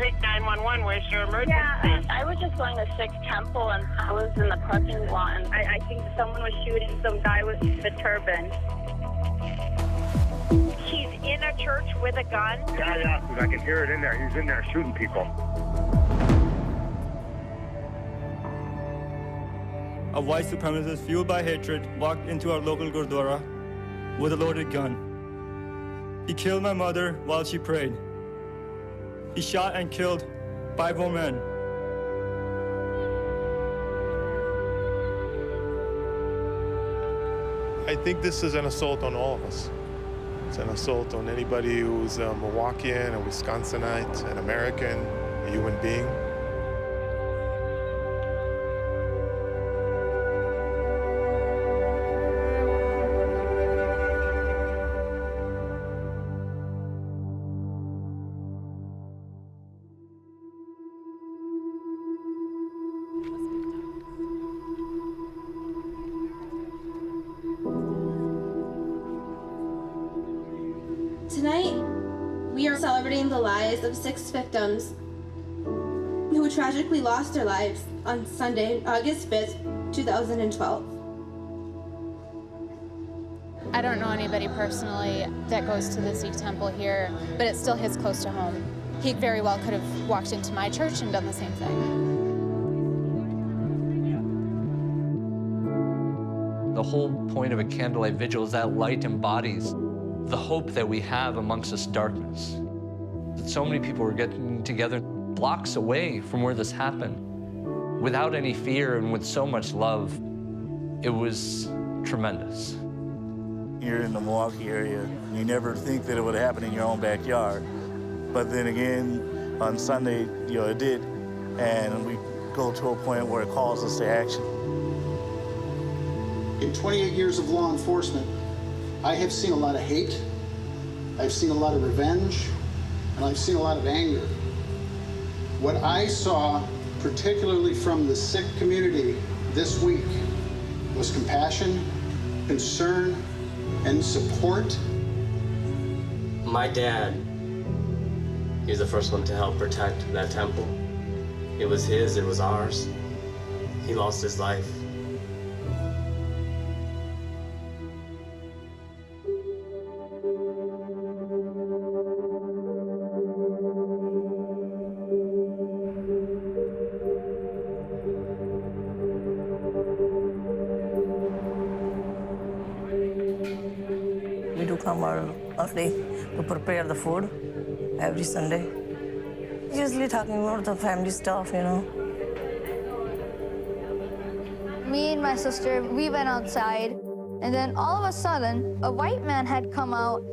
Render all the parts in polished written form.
Creek 911. Where's your emergency? Yeah, I was just going to Sikh Temple, and I was in the parking lot, and I think someone was shooting some guy with the turban. He's in a church with a gun? Yeah, I can hear it in there. He's in there shooting people. A white supremacist fueled by hatred walked into our local Gurdwara with a loaded gun. He killed my mother while she prayed. He shot and killed 5 more men. I think this is an assault on all of us. It's an assault on anybody who's a Milwaukeean, a Wisconsinite, an American, a human being. Tonight, we are celebrating the lives of 6 victims who tragically lost their lives on Sunday, August 5th, 2012. I don't know anybody personally that goes to the Sikh temple here, but it still hits close to home. He very well could have walked into my church and done the same thing. The whole point of a candlelight vigil is that light embodies the hope that we have amongst this darkness. That so many people were getting together blocks away from where this happened, without any fear and with so much love. It was tremendous. Here in the Milwaukee area, you never think that it would happen in your own backyard. But then again, on Sunday, it did. And we go to a point where it calls us to action. In 28 years of law enforcement, I have seen a lot of hate, I've seen a lot of revenge, and I've seen a lot of anger. What I saw, particularly from the Sikh community this week, was compassion, concern, and support. My dad, he was the first one to help protect that temple. It was his, it was ours. He lost his life. We do come early to prepare the food every Sunday. Usually talking about the family stuff, Me and my sister, we went outside, and then all of a sudden, a white man had come out,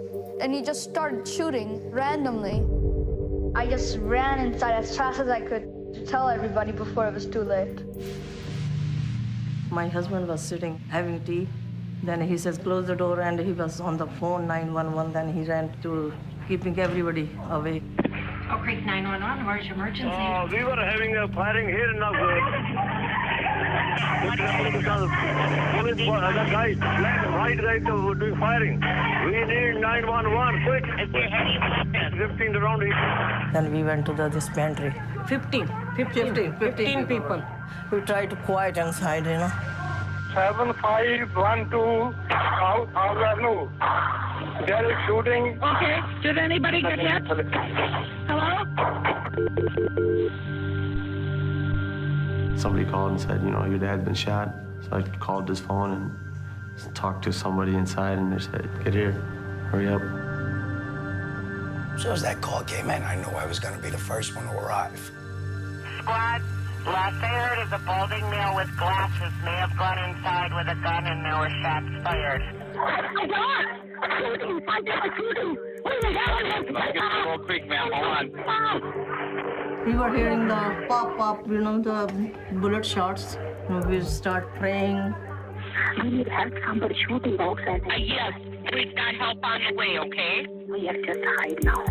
and he just started shooting randomly. I just ran inside as fast as I could to tell everybody before it was too late. My husband was sitting having tea. Then he says, close the door, and he was on the phone, 911. Then he ran to keeping everybody away. Oak Creek 911, where's your emergency? We were having a firing here in the guys, right were doing firing. We need 911, quick. 15 around here. Then we went to the dispensary. 15 people. We tried to quiet inside, 7512 South Avenue. There is shooting. Okay, did anybody get hit? Hello? Somebody called and said, your dad's been shot. So I called his phone and talked to somebody inside, and they said, get here, hurry up. As soon as that call came in, I knew I was going to be the first one to arrive. Squad, last I heard is a balding male with glasses may have gone inside with a gun and there were shots fired. Oh my God! A shooting! I did a shooting! What the hell is this? Oak Creek, ma'am, hold on. We were hearing the pop, the bullet shots. We start praying. We need help. Somebody shooting outside. Yes, we've got help on the way, okay? We have to hide now.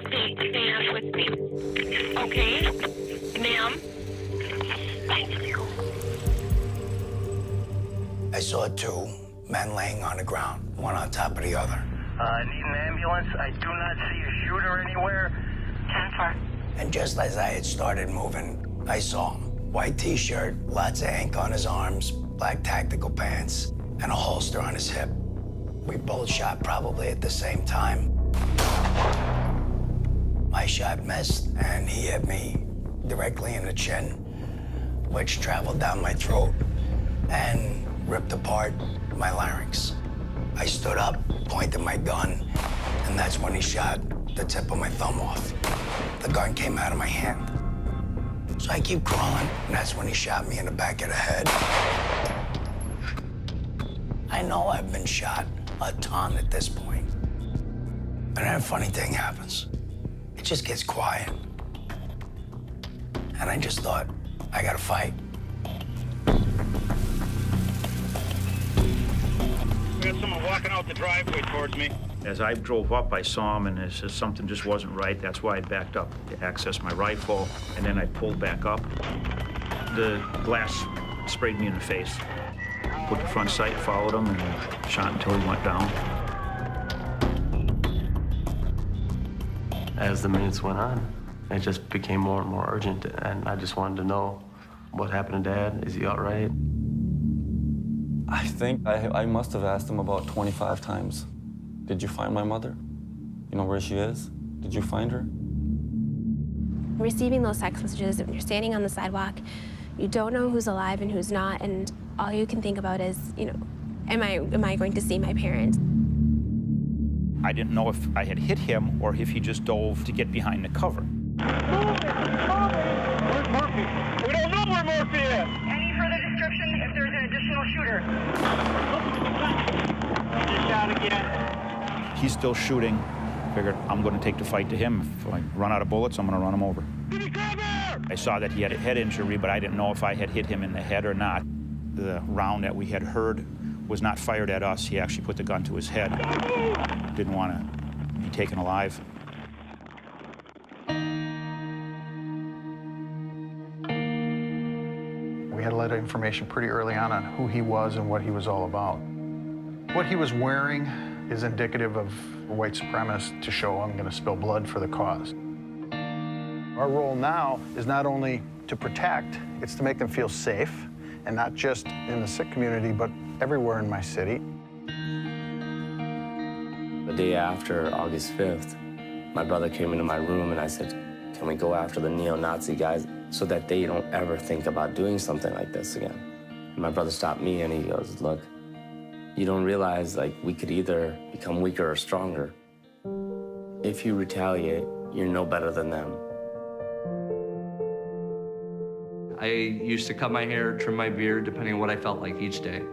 Stay on with me. Okay? Ma'am? Thank you. I saw 2 men laying on the ground, one on top of the other. Need an ambulance. I do not see a shooter anywhere. 10-4. And just as I had started moving, I saw him. White t-shirt, lots of ink on his arms, black tactical pants, and a holster on his hip. We both shot probably at the same time. My shot missed, and he hit me directly in the chin, which traveled down my throat and ripped apart my larynx. I stood up, pointed my gun, and that's when he shot the tip of my thumb off. The gun came out of my hand. So I keep crawling, and that's when he shot me in the back of the head. I know I've been shot a ton at this point. And then a funny thing happens. It just gets quiet. And I just thought, I gotta fight. We had someone walking out the driveway towards me. As I drove up, I saw him, and it says something just wasn't right. That's why I backed up to access my rifle, and then I pulled back up. The glass sprayed me in the face. Put the front sight, followed him, and shot until he went down. As the minutes went on, it just became more and more urgent, and I just wanted to know what happened to Dad. Is he all right? I think I must have asked him about 25 times. Did you find my mother? You know where she is? Did you find her? Receiving those text messages, when you're standing on the sidewalk, you don't know who's alive and who's not, and all you can think about is, you know, am I going to see my parents? I didn't know if I had hit him or if he just dove to get behind the cover. Where's Murphy? We don't know where Murphy is. Any further description if there's an additional shooter? Just shot again. He's still shooting. Figured I'm going to take the fight to him. If I run out of bullets, I'm going to run him over. I saw that he had a head injury, but I didn't know if I had hit him in the head or not. The round that we had heard was not fired at us. He actually put the gun to his head. Didn't want to be taken alive. We had a lot of information pretty early on who he was and what he was all about. What he was wearing is indicative of a white supremacist to show I'm going to spill blood for the cause. Our role now is not only to protect, it's to make them feel safe, and not just in the Sikh community, but everywhere in my city. The day after August 5th, my brother came into my room and I said, can we go after the neo-Nazi guys so that they don't ever think about doing something like this again? And my brother stopped me and he goes, look, you don't realize, like, we could either become weaker or stronger. If you retaliate, you're no better than them. I used to cut my hair, trim my beard, depending on what I felt like each day.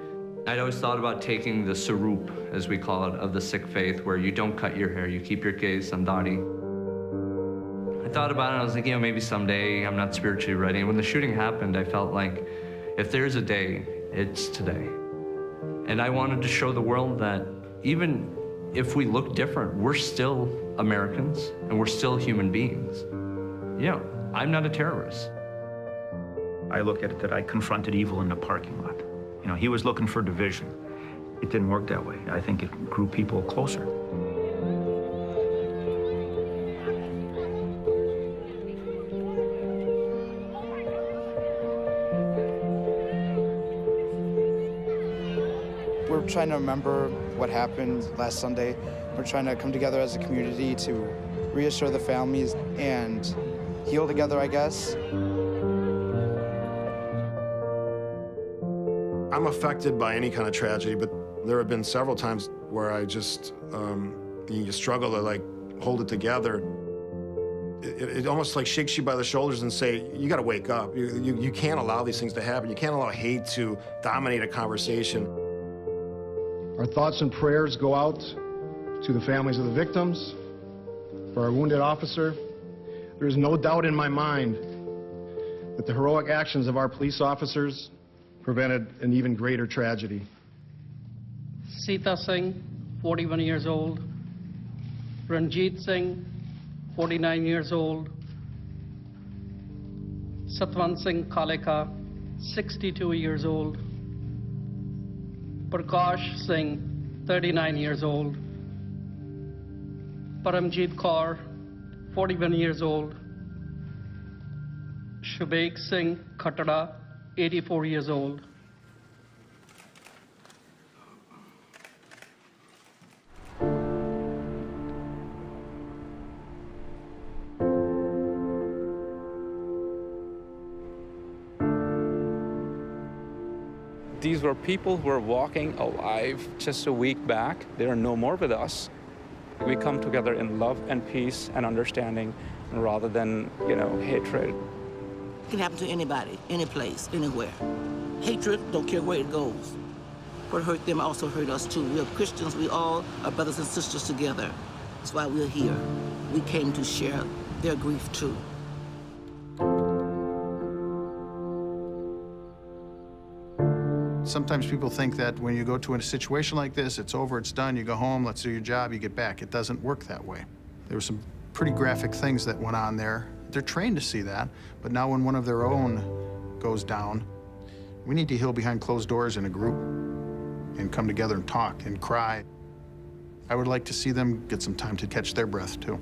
I'd always thought about taking the sarup, as we call it, of the Sikh faith, where you don't cut your hair, you keep your kesh and dadi. I thought about it, and I was like, you know, maybe someday I'm not spiritually ready. And when the shooting happened, I felt like, if there's a day, it's today. And I wanted to show the world that even if we look different, we're still Americans, and we're still human beings. You know, I'm not a terrorist. I look at it that I confronted evil in the parking lot. You know, he was looking for division. It didn't work that way. I think it grew people closer. We're trying to remember what happened last Sunday. We're trying to come together as a community to reassure the families and heal together, I guess. I'm affected by any kind of tragedy, but there have been several times where I just, you struggle to, like, hold it together. It almost, like, shakes you by the shoulders and say, you gotta wake up. You can't allow these things to happen. You can't allow hate to dominate a conversation. Our thoughts and prayers go out to the families of the victims, for our wounded officer. There is no doubt in my mind that the heroic actions of our police officers prevented an even greater tragedy. Sita Singh, 41 years old. Ranjit Singh, 49 years old. Satwant Singh Khaleka, 62 years old. Prakash Singh, 39 years old. Paramjit Kaur, 41 years old. Shubaik Singh Khattada, 84 years old. These were people who were walking alive just a week back. They are no more with us. We come together in love and peace and understanding rather than, hatred. It can happen to anybody, any place, anywhere. Hatred, don't care where it goes. What hurt them also hurt us too. We are Christians, we all are brothers and sisters together. That's why we're here. We came to share their grief too. Sometimes people think that when you go to a situation like this, it's over, it's done, you go home, let's do your job, you get back. It doesn't work that way. There were some pretty graphic things that went on there. They're trained to see that, but now when one of their own goes down, we need to heal behind closed doors in a group and come together and talk and cry. I would like to see them get some time to catch their breath too.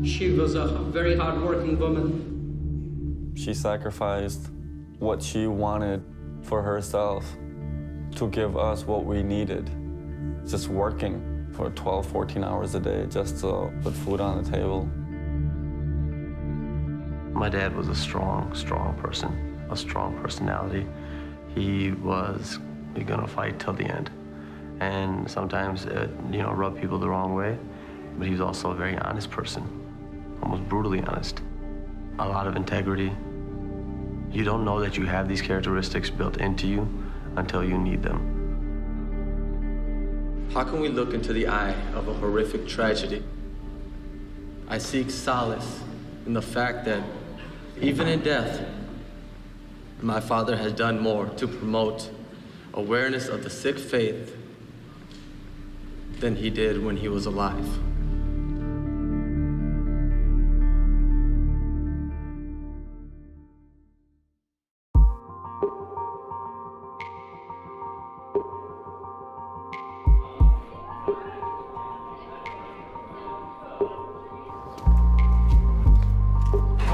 She was a very hardworking woman. She sacrificed what she wanted for herself to give us what we needed. Just working for 12, 14 hours a day just to put food on the table. My dad was a strong person, a strong personality. He was gonna fight till the end. And sometimes it, rubbed people the wrong way, but he was also a very honest person, almost brutally honest. A lot of integrity. You don't know that you have these characteristics built into you until you need them. How can we look into the eye of a horrific tragedy? I seek solace in the fact that even in death, my father has done more to promote awareness of the Sikh faith than he did when he was alive.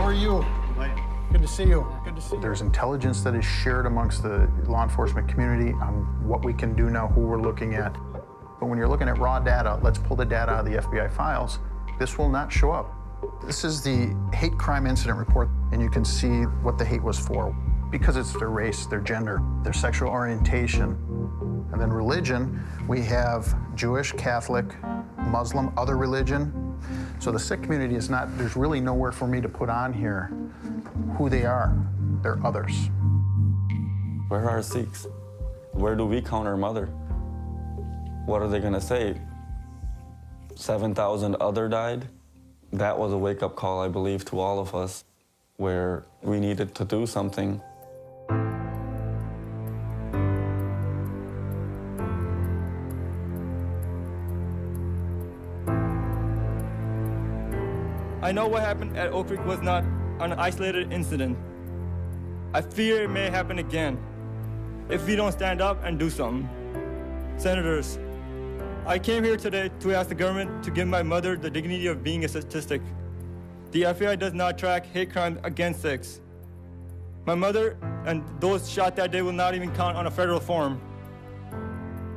See you. Good to see you. There's intelligence that is shared amongst the law enforcement community on what we can do now, who we're looking at. But when you're looking at raw data, let's pull the data out of the FBI files, this will not show up. This is the hate crime incident report, and you can see what the hate was for. Because it's their race, their gender, their sexual orientation. And then religion, we have Jewish, Catholic, Muslim, other religion. So the Sikh community is not, there's really nowhere for me to put on here who they are. They're others. Where are our Sikhs? Where do we count our mother? What are they gonna say? 7,000 other died? That was a wake-up call, I believe, to all of us, where we needed to do something. I know what happened at Oak Creek was not an isolated incident. I fear it may happen again if we don't stand up and do something. Senators, I came here today to ask the government to give my mother the dignity of being a statistic. The FBI does not track hate crimes against Sikhs. My mother and those shot that day will not even count on a federal form.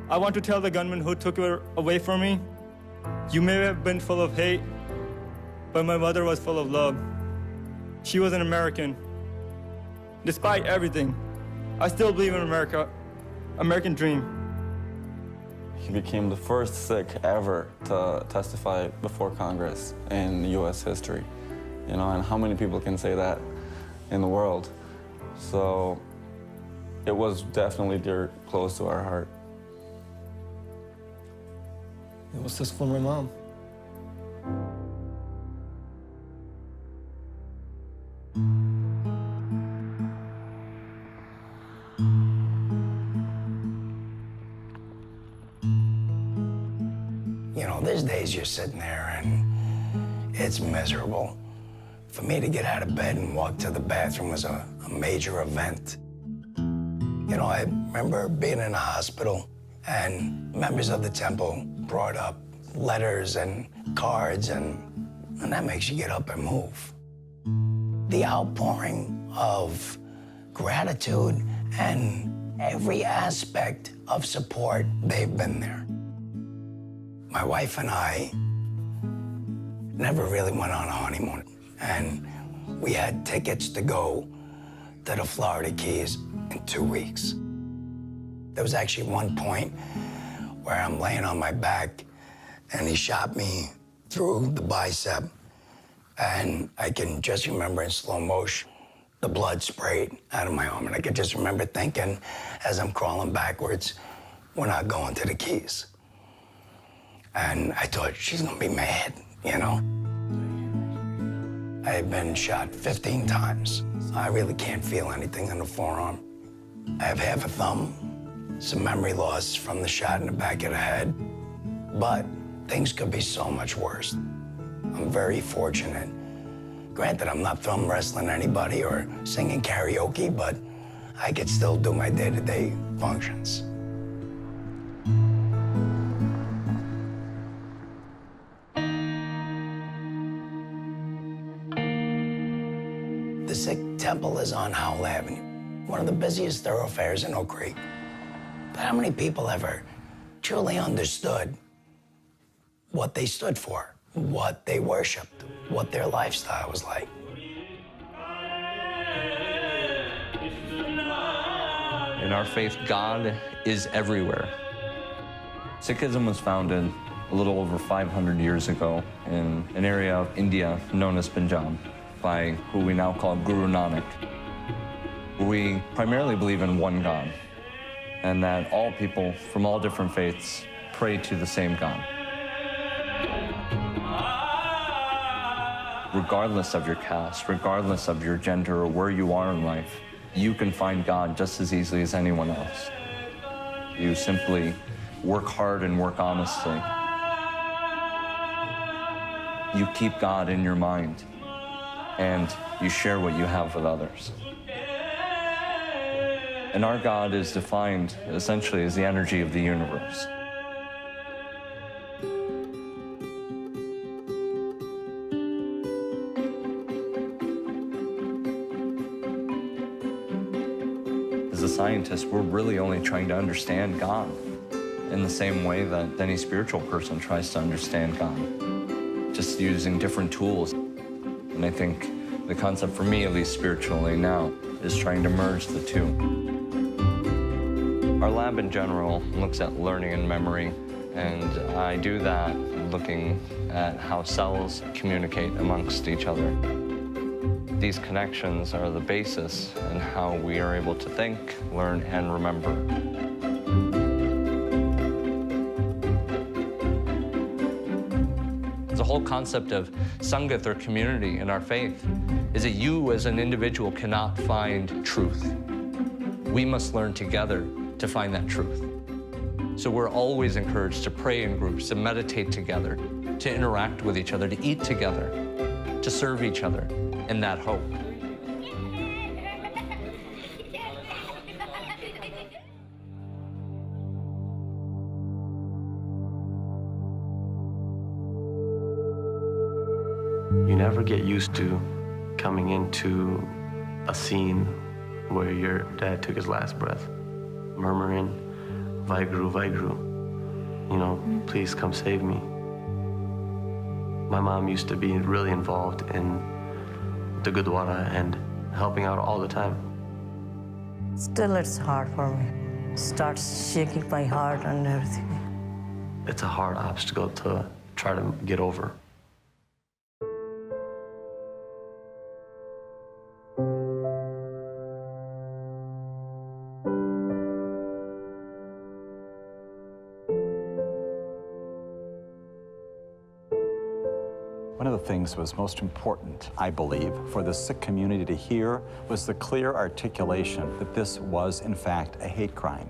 I want to tell the gunman who took her away from me, you may have been full of hate, but my mother was full of love. She was an American. Despite everything, I still believe in America, American dream. He became the first Sikh ever to testify before Congress in U.S. history. And how many people can say that in the world? So it was definitely dear, close to our heart. It was just for my mom. There's days you're sitting there and it's miserable. For me to get out of bed and walk to the bathroom was a major event. You know, I remember being in a hospital and members of the temple brought up letters and cards, and that makes you get up and move. The outpouring of gratitude and every aspect of support, they've been there. My wife and I never really went on a honeymoon, and we had tickets to go to the Florida Keys in 2 weeks. There was actually one point where I'm laying on my back and he shot me through the bicep, and I can just remember in slow motion the blood sprayed out of my arm, and I could just remember thinking as I'm crawling backwards, we're not going to the Keys. And I thought, she's gonna be mad, you know? I've been shot 15 times. I really can't feel anything in the forearm. I have half a thumb, some memory loss from the shot in the back of the head, but things could be so much worse. I'm very fortunate. Granted, I'm not thumb wrestling anybody or singing karaoke, but I could still do my day-to-day functions. The Sikh temple is on Howell Avenue, one of the busiest thoroughfares in Oak Creek. But how many people ever truly understood what they stood for, what they worshiped, what their lifestyle was like? In our faith, God is everywhere. Sikhism was founded a little over 500 years ago in an area of India known as Punjab by who we now call Guru Nanak. We primarily believe in one God, and that all people from all different faiths pray to the same God. Regardless of your caste, regardless of your gender or where you are in life, you can find God just as easily as anyone else. You simply work hard and work honestly. You keep God in your mind, and you share what you have with others. And our God is defined essentially as the energy of the universe. As a scientist, we're really only trying to understand God in the same way that any spiritual person tries to understand God, just using different tools. And I think the concept for me, at least spiritually now, is trying to merge the two. Our lab in general looks at learning and memory, and I do that looking at how cells communicate amongst each other. These connections are the basis in how we are able to think, learn, and remember. The whole concept of Sangat, or community, in our faith is that you as an individual cannot find truth. We must learn together to find that truth. So we're always encouraged to pray in groups, to meditate together, to interact with each other, to eat together, to serve each other in that hope. You never get used to coming into a scene where your dad took his last breath, murmuring, Vaheguru, Vaheguru, you know, please come save me. My mom used to be really involved in the Gurdwara and helping out all the time. Still, it's hard for me. It starts shaking my heart and everything. It's a hard obstacle to try to get over. One of the things that was most important, I believe, for the Sikh community to hear was the clear articulation that this was, in fact, a hate crime.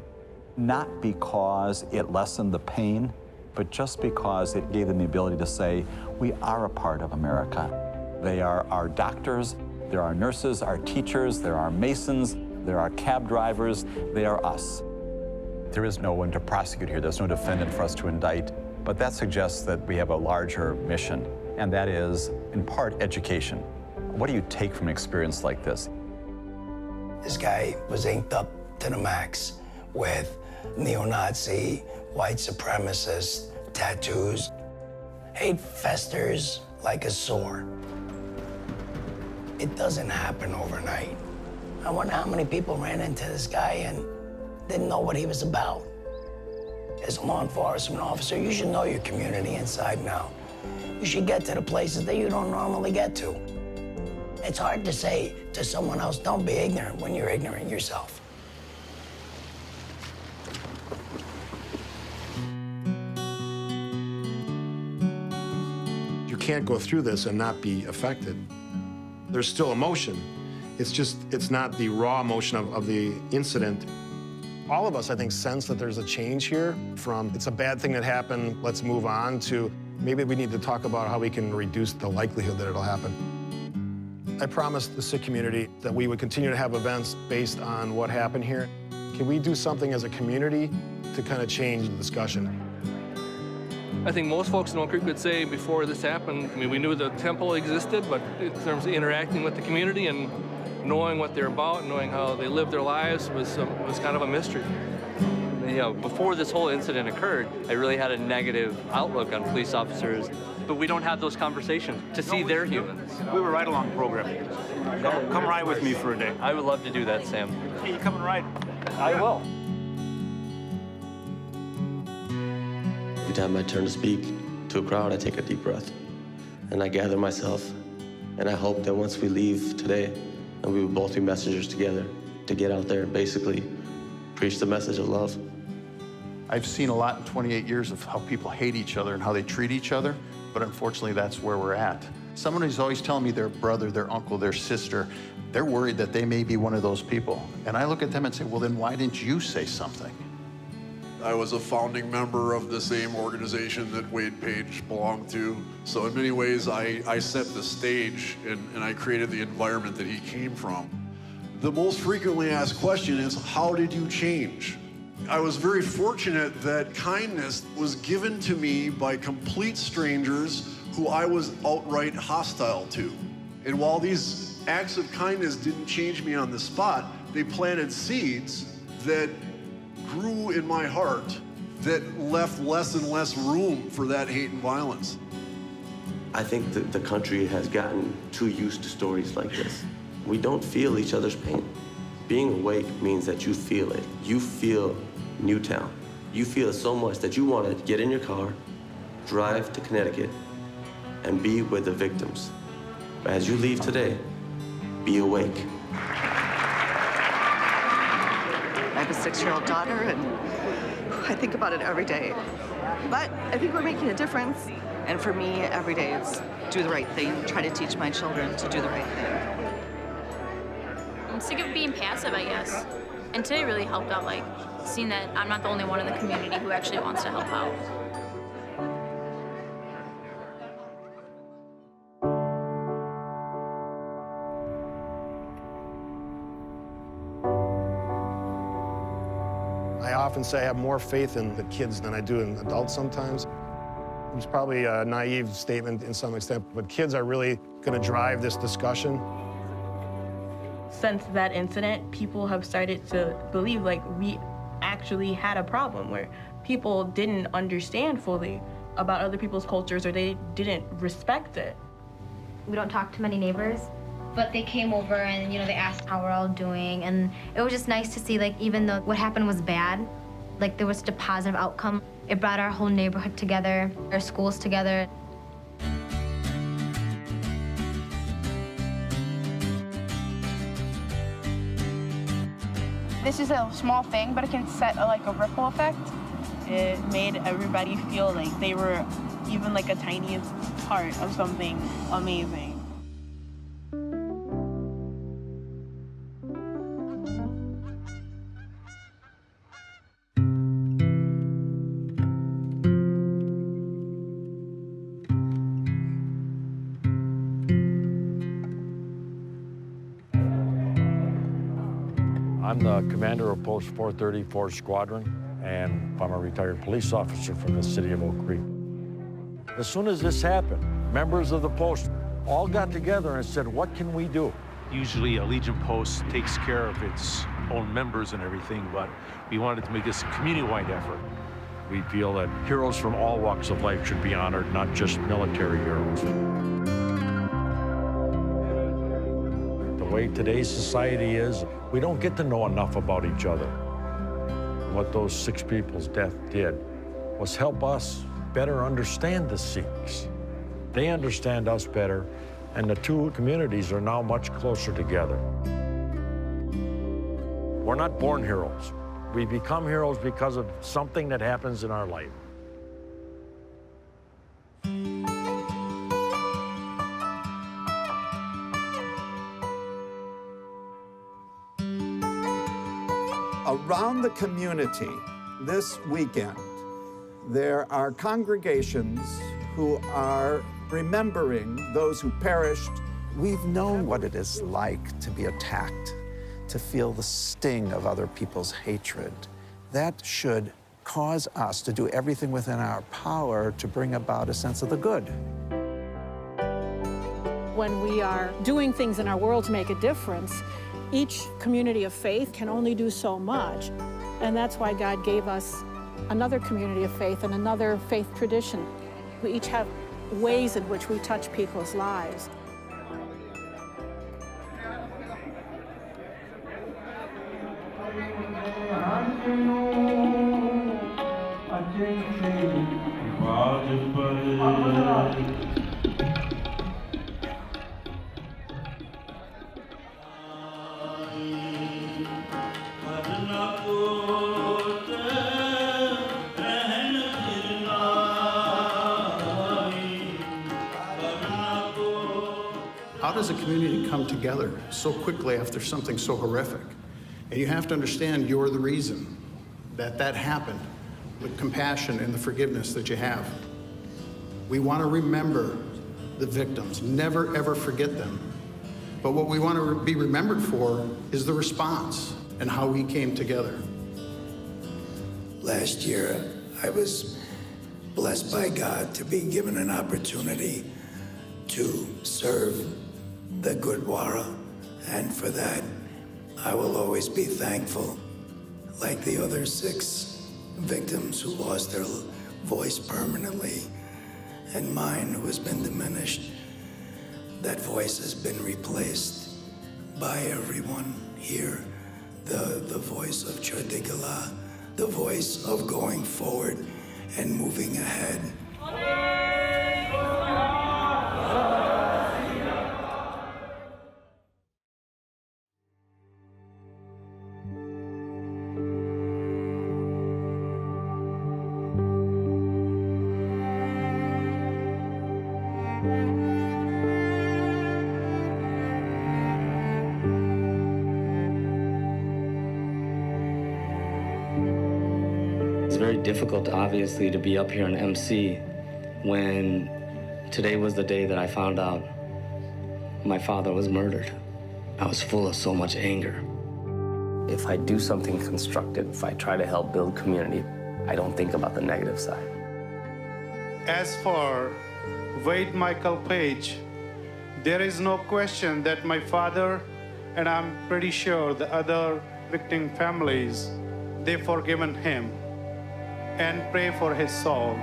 Not because it lessened the pain, but just because it gave them the ability to say, we are a part of America. They are our doctors, they're our nurses, our teachers, they're our masons, There are cab drivers, they are us. There is no one to prosecute here. There's no defendant for us to indict. But that suggests that we have a larger mission, and that is, in part, education. What do you take from an experience like this? This guy was inked up to the max with neo-Nazi, white supremacist tattoos. Hate festers like a sore. It doesn't happen overnight. I wonder how many people ran into this guy and didn't know what he was about. As a law enforcement officer, you should know your community inside and out. You should get to the places that you don't normally get to. It's hard to say to someone else, don't be ignorant when you're ignorant yourself. You can't go through this and not be affected. There's still emotion. It's not the raw emotion of the incident. All of us, I think, sense that there's a change here from it's a bad thing that happened, let's move on, to maybe we need to talk about how we can reduce the likelihood that it'll happen. I promised the Sikh community that we would continue to have events based on what happened here. Can we do something as a community to kind of change the discussion? I think most folks in Oak Creek would say before this happened, I mean, we knew the temple existed, but in terms of interacting with the community and knowing what they're about, knowing how they live their lives was kind of a mystery. You know, before this whole incident occurred, I really had a negative outlook on police officers, but we don't have those conversations to see they're humans. We were right along the program. Come ride with me for a day. I would love to do that, Sam. Hey, you come and ride? I will. Every time I turn to speak to a crowd, I take a deep breath and I gather myself. And I hope that once we leave today, and we will both be messengers together to get out there and basically preach the message of love. I've seen a lot in 28 years of how people hate each other and how they treat each other, but unfortunately that's where we're at. Someone who's always telling me their brother, their uncle, their sister, they're worried that they may be one of those people. And I look at them and say, well, then why didn't you say something? I was a founding member of the same organization that Wade Page belonged to. So in many ways, I set the stage and I created the environment that he came from. The most frequently asked question is, how did you change? I was very fortunate that kindness was given to me by complete strangers who I was outright hostile to. And while these acts of kindness didn't change me on the spot, they planted seeds that grew in my heart that left less and less room for that hate and violence. I think that the country has gotten too used to stories like this. We don't feel each other's pain. Being awake means that you feel it. You feel Newtown. You feel it so much that you want to get in your car, drive to Connecticut, and be with the victims. But as you leave today, be awake. I have a 6-year-old daughter, and I think about it every day. But I think we're making a difference. And for me, every day it's do the right thing, try to teach my children to do the right thing. I'm sick of being passive, I guess. And today really helped out, like, seeing that I'm not the only one in the community who actually wants to help out. I often say I have more faith in the kids than I do in adults sometimes. It's probably a naive statement in some extent, but kids are really going to drive this discussion. Since that incident, people have started to believe like we actually had a problem where people didn't understand fully about other people's cultures or they didn't respect it. We don't talk to many neighbors, but they came over and, you know, they asked how we're all doing, and it was just nice to see, like, even though what happened was bad, like, there was such a positive outcome. It brought our whole neighborhood together, our schools together. This is a small thing, but it can set a ripple effect. It made everybody feel like they were even like a tiny part of something amazing. the commander of Post 430 4th Squadron, and I'm a retired police officer from the city of Oak Creek. As soon as this happened, members of the post all got together and said, what can we do? Usually a Legion post takes care of its own members and everything, but we wanted to make this a community-wide effort. We feel that heroes from all walks of life should be honored, not just military heroes. The way today's society is, we don't get to know enough about each other. What those 6 people's death did was help us better understand the Sikhs. They understand us better, and the two communities are now much closer together. We're not born heroes. We become heroes because of something that happens in our life. Around the community this weekend, there are congregations who are remembering those who perished. We've known what it is like to be attacked, to feel the sting of other people's hatred. That should cause us to do everything within our power to bring about a sense of the good. When we are doing things in our world to make a difference, each community of faith can only do so much. And that's why God gave us another community of faith and another faith tradition. We each have ways in which we touch people's lives. How does a community come together so quickly after something so horrific? And you have to understand you're the reason that that happened, the compassion and the forgiveness that you have. We want to remember the victims, never ever forget them. But what we want to be remembered for is the response and how we came together. Last year, I was blessed by God to be given an opportunity to serve the Gurdwara, and for that, I will always be thankful. Like the other 6 victims who lost their voice permanently, and mine who has been diminished, that voice has been replaced by everyone here. The voice of Chardigala, the voice of going forward and moving ahead. It's very difficult, obviously, to be up here in MC when today was the day that I found out my father was murdered. I was full of so much anger. If I do something constructive, if I try to help build community, I don't think about the negative side. As for Wade Michael Page, there is no question that my father, and I'm pretty sure the other victim families, they've forgiven him and pray for his soul.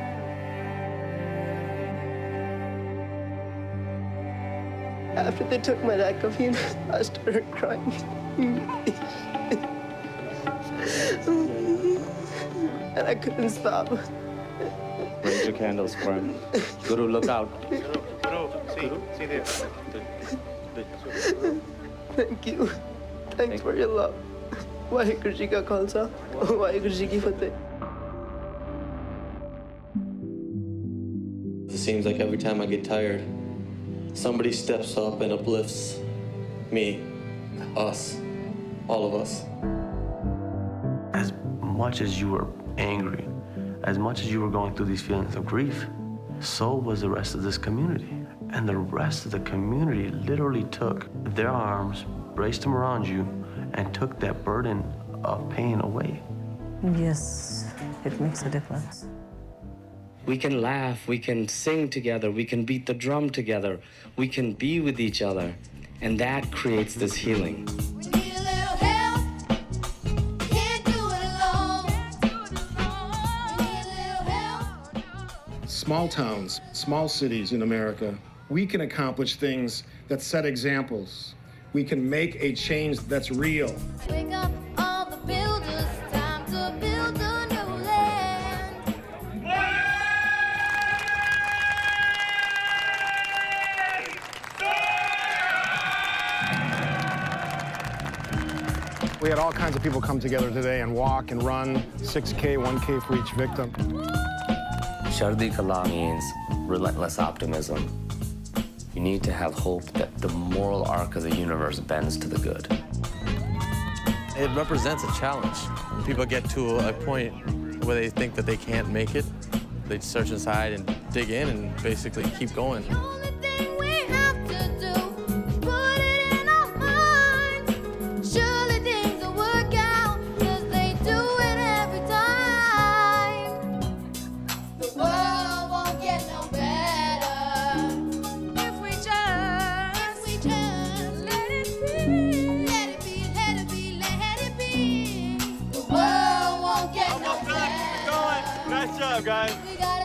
After they took my neck off, I started crying. And I couldn't stop. Raise your candles for him. Guru, look out. Guru, see there. Thank you. Thanks for your love. Waheguru Ji Ka Khalsa, Waheguru Ji Ki Fateh. It seems like every time I get tired, somebody steps up and uplifts me, us, all of us. As much as you were angry, as much as you were going through these feelings of grief, so was the rest of this community. And the rest of the community literally took their arms, braced them around you, and took that burden of pain away. Yes, it makes a difference. We can laugh, we can sing together, we can beat the drum together, we can be with each other, and that creates this healing. Small towns, small cities in America, we can accomplish things that set examples. We can make a change that's real. Wake up all the builders, time to build a new land. We had all kinds of people come together today and walk and run, 6K, 1K for each victim. Chardi Kala means relentless optimism. You need to have hope that the moral arc of the universe bends to the good. It represents a challenge. When people get to a point where they think that they can't make it, they search inside and dig in and basically keep going. Guys. We got